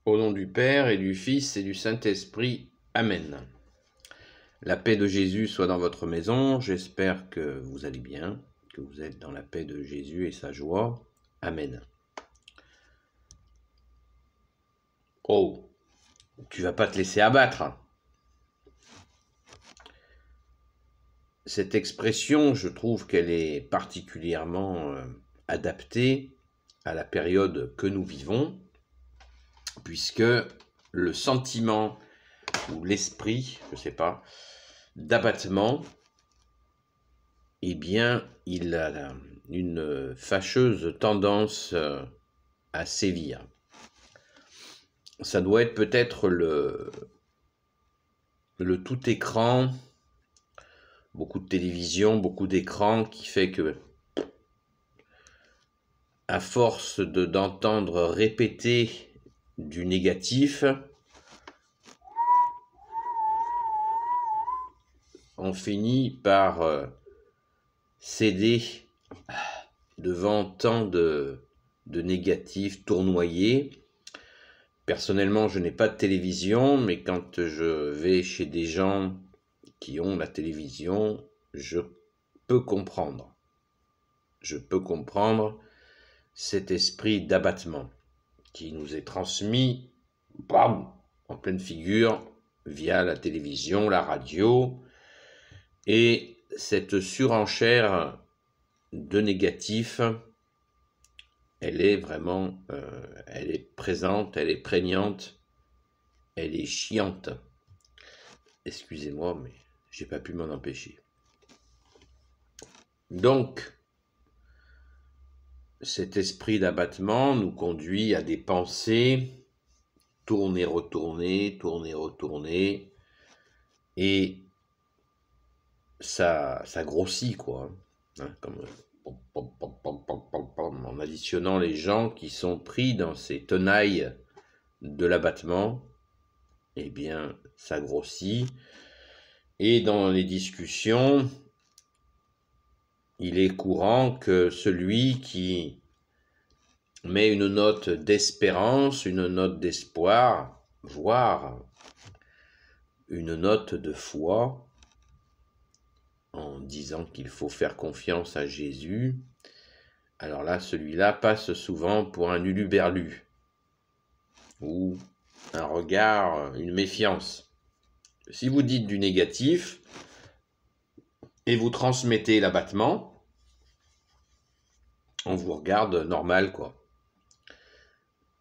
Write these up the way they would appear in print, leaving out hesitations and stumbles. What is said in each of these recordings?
Au nom du Père et du Fils et du Saint-Esprit. Amen. La paix de Jésus soit dans votre maison. J'espère que vous allez bien, que vous êtes dans la paix de Jésus et sa joie. Amen. Oh, tu vas pas te laisser abattre. Cette expression, je trouve qu'elle est particulièrement adaptée à la période que nous vivons, puisque le sentiment ou l'esprit, je ne sais pas, d'abattement, eh bien, il a une fâcheuse tendance à sévir. Ça doit être peut-être le tout écran, beaucoup de télévision, beaucoup d'écran, qui fait que, à force d'entendre répéter du négatif, on finit par céder devant tant de négatifs tournoyés. Personnellement, je n'ai pas de télévision, mais quand je vais chez des gens qui ont la télévision, je peux comprendre. Je peux comprendre cet esprit d'abattement qui nous est transmis, bam, en pleine figure, via la télévision, la radio, et cette surenchère de négatifs, elle est vraiment, elle est présente, elle est prégnante, elle est chiante. Excusez-moi, mais j'ai pas pu m'en empêcher. Donc, cet esprit d'abattement nous conduit à des pensées tourner, retourner, et ça grossit, quoi. Hein, comme en additionnant les gens qui sont pris dans ces tenailles de l'abattement, eh bien, ça grossit. Et dans les discussions, il est courant que celui qui met une note d'espérance, une note d'espoir, voire une note de foi, en disant qu'il faut faire confiance à Jésus, alors là, celui-là passe souvent pour un huluberlu, ou un regard, une méfiance. Si vous dites du négatif, et vous transmettez l'abattement, on vous regarde normal, quoi.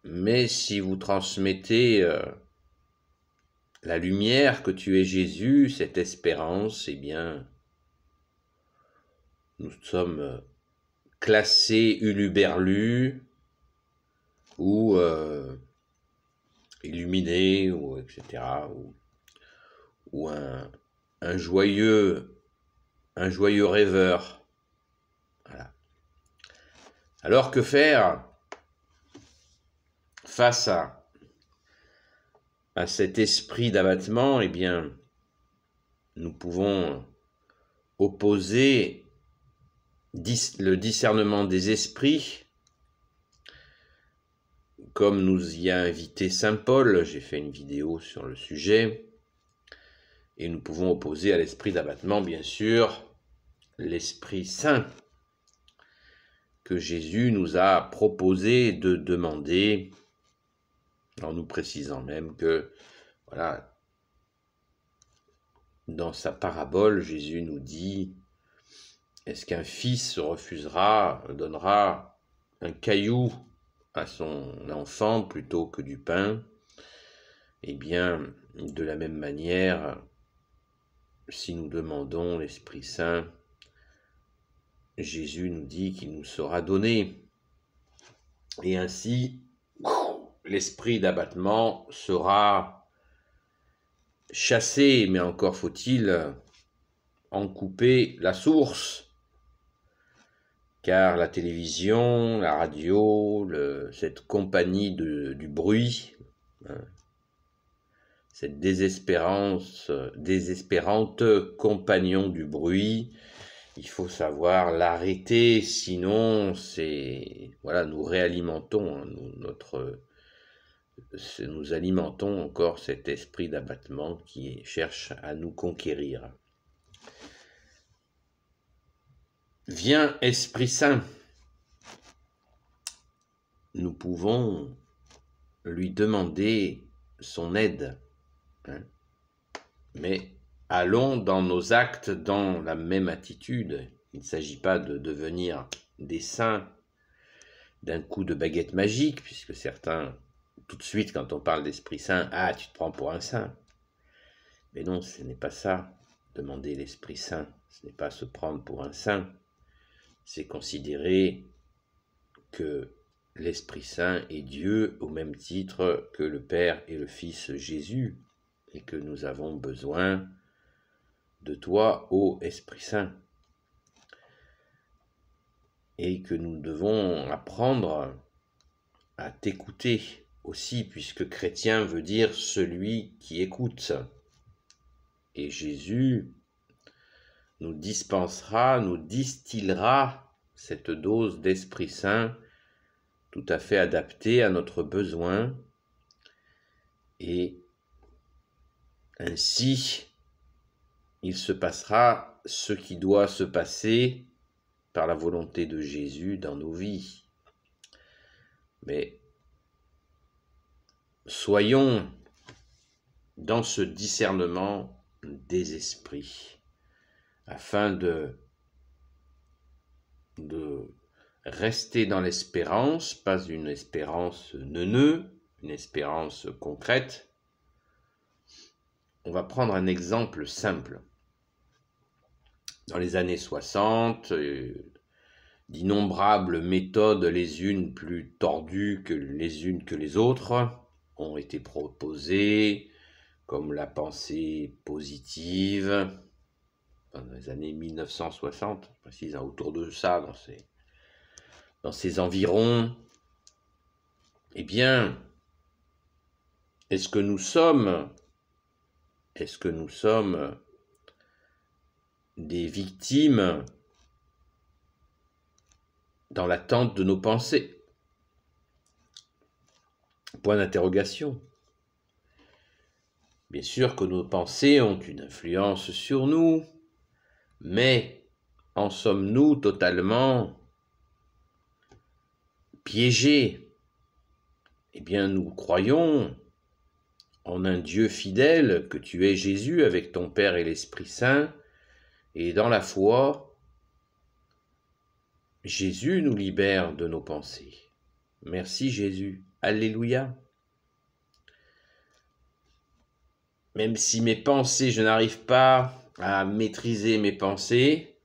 Mais si vous transmettez la lumière que tu es Jésus, cette espérance, eh bien, nous sommes classés huluberlus ou illuminés, ou etc. Ou un joyeux rêveur. Voilà. Alors que faire face à cet esprit d'abattement? Eh bien, nous pouvons opposer le discernement des esprits, comme nous y a invité saint Paul. J'ai fait une vidéo sur le sujet, et nous pouvons opposer à l'esprit d'abattement, bien sûr, l'Esprit Saint, que Jésus nous a proposé de demander, en nous précisant même que, voilà, dans sa parabole, Jésus nous dit: est-ce qu'un fils donnera un caillou à son enfant plutôt que du pain? Eh bien, de la même manière, si nous demandons l'Esprit Saint, Jésus nous dit qu'il nous sera donné. Et ainsi, l'esprit d'abattement sera chassé, mais encore faut-il en couper la source. Car la télévision, la radio, cette compagnie du bruit, cette désespérante compagnon du bruit, il faut savoir l'arrêter, sinon nous réalimentons nous alimentons encore cet esprit d'abattement qui cherche à nous conquérir. Viens, Esprit Saint, nous pouvons lui demander son aide, mais allons dans nos actes dans la même attitude. Il ne s'agit pas de devenir des saints d'un coup de baguette magique, puisque certains, tout de suite, quand on parle d'Esprit Saint, ah, tu te prends pour un saint. Mais non, ce n'est pas ça, demander l'Esprit Saint. Ce n'est pas se prendre pour un saint. C'est considérer que l'Esprit Saint est Dieu au même titre que le Père et le Fils Jésus, et que nous avons besoin de toi, ô Esprit Saint, et que nous devons apprendre à t'écouter aussi, puisque chrétien veut dire celui qui écoute. Et Jésus nous dispensera, nous distillera cette dose d'Esprit Saint tout à fait adaptée à notre besoin, et ainsi il se passera ce qui doit se passer par la volonté de Jésus dans nos vies. Mais soyons dans ce discernement des esprits, afin de rester dans l'espérance, pas une espérance neuneu, une espérance concrète. On va prendre un exemple simple. Dans les années 60, d'innombrables méthodes, les unes plus tordues que les autres, ont été proposées, comme la pensée positive, dans les années 1960, je précise, autour de ça, dans ces environs. Eh bien, est-ce que nous sommes des victimes dans l'attente de nos pensées? Point d'interrogation. Bien sûr que nos pensées ont une influence sur nous, mais en sommes-nous totalement piégés? Eh bien, nous croyons en un Dieu fidèle, que tu es Jésus avec ton Père et l'Esprit Saint, et dans la foi, Jésus nous libère de nos pensées. Merci Jésus. Alléluia. Même si mes pensées, je n'arrive pas à maîtriser mes pensées,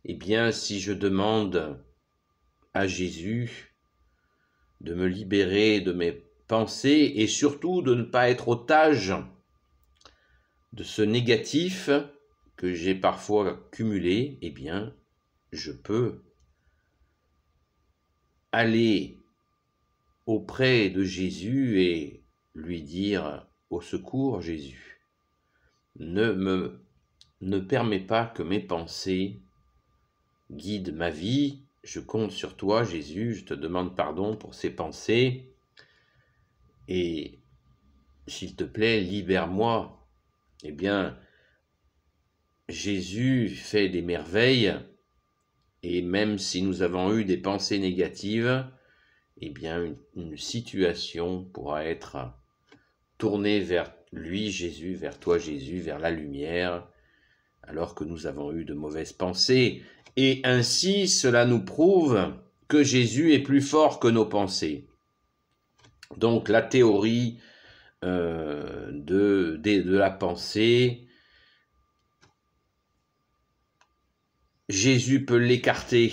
eh bien, si je demande à Jésus de me libérer de mes pensées et surtout de ne pas être otage de ce négatif que j'ai parfois cumulé, eh bien, je peux aller auprès de Jésus et lui dire « Au secours, Jésus, ne permets pas que mes pensées guident ma vie. Je compte sur toi, Jésus, je te demande pardon pour ces pensées. Et s'il te plaît, libère-moi. » Eh bien, Jésus fait des merveilles, et même si nous avons eu des pensées négatives, eh bien, une situation pourra être tournée vers lui, Jésus, vers toi, Jésus, vers la lumière, alors que nous avons eu de mauvaises pensées. Et ainsi, cela nous prouve que Jésus est plus fort que nos pensées. Donc, la théorie de la pensée, Jésus peut l'écarter,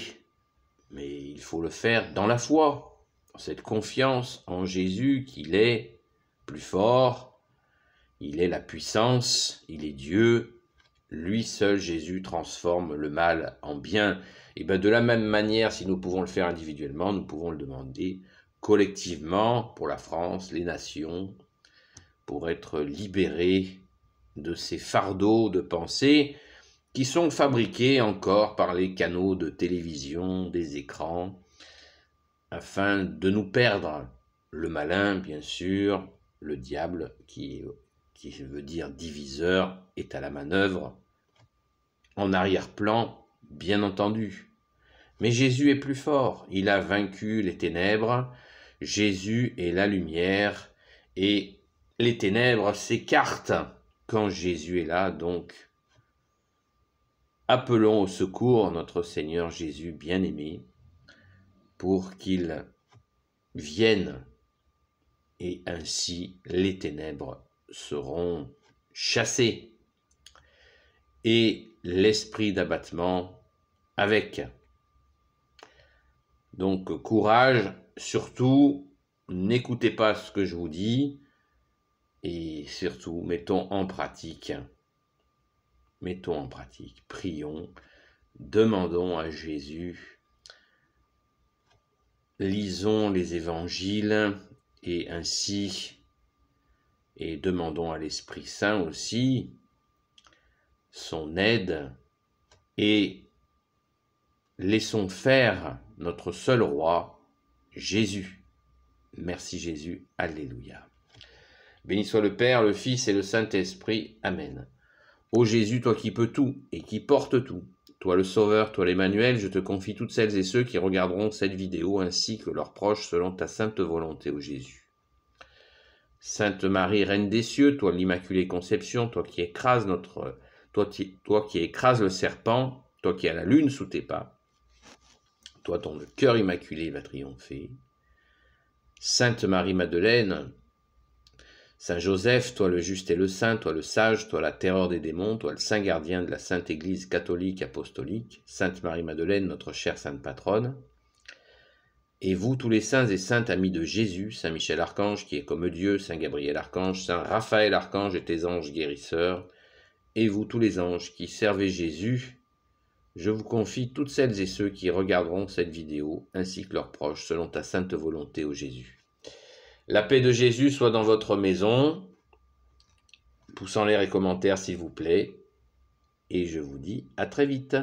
mais il faut le faire dans la foi, dans cette confiance en Jésus qu'il est plus fort, il est la puissance, il est Dieu, lui seul, Jésus, transforme le mal en bien. Et bien de la même manière, si nous pouvons le faire individuellement, nous pouvons le demander collectivement pour la France, les nations, pour être libérés de ces fardeaux de pensée qui sont fabriqués encore par les canaux de télévision, des écrans, afin de nous perdre le malin, bien sûr, le diable, qui veut dire diviseur, est à la manœuvre, en arrière-plan, bien entendu. Mais Jésus est plus fort, il a vaincu les ténèbres, Jésus est la lumière, et les ténèbres s'écartent quand Jésus est là, donc appelons au secours notre Seigneur Jésus bien-aimé, pour qu'il vienne, et ainsi les ténèbres seront chassées, et l'esprit d'abattement avec. Donc courage, surtout n'écoutez pas ce que je vous dis, et surtout mettons en pratique, prions, demandons à Jésus, lisons les évangiles, et ainsi, et demandons à l'Esprit Saint aussi son aide, et laissons faire notre seul roi, Jésus. Merci Jésus, alléluia. Béni soit le Père, le Fils et le Saint-Esprit. Amen. Ô Jésus, toi qui peux tout et qui portes tout, toi le Sauveur, toi l'Emmanuel, je te confie toutes celles et ceux qui regarderont cette vidéo ainsi que leurs proches selon ta sainte volonté, ô Jésus. Sainte Marie, Reine des cieux, toi l'Immaculée Conception, toi qui écrases le serpent, toi qui as la lune sous tes pas, toi dont le cœur immaculé va triompher. Sainte Marie-Madeleine, Saint Joseph, toi le juste et le saint, toi le sage, toi la terreur des démons, toi le saint gardien de la Sainte Église catholique apostolique, Sainte Marie-Madeleine, notre chère sainte patronne, et vous tous les saints et saintes amis de Jésus, Saint Michel Archange qui est comme Dieu, Saint Gabriel Archange, Saint Raphaël Archange et tes anges guérisseurs, et vous tous les anges qui servez Jésus, je vous confie toutes celles et ceux qui regarderont cette vidéo, ainsi que leurs proches, selon ta sainte volonté, ô Jésus. La paix de Jésus soit dans votre maison. Pouces en l'air et commentaires, s'il vous plaît. Et je vous dis à très vite.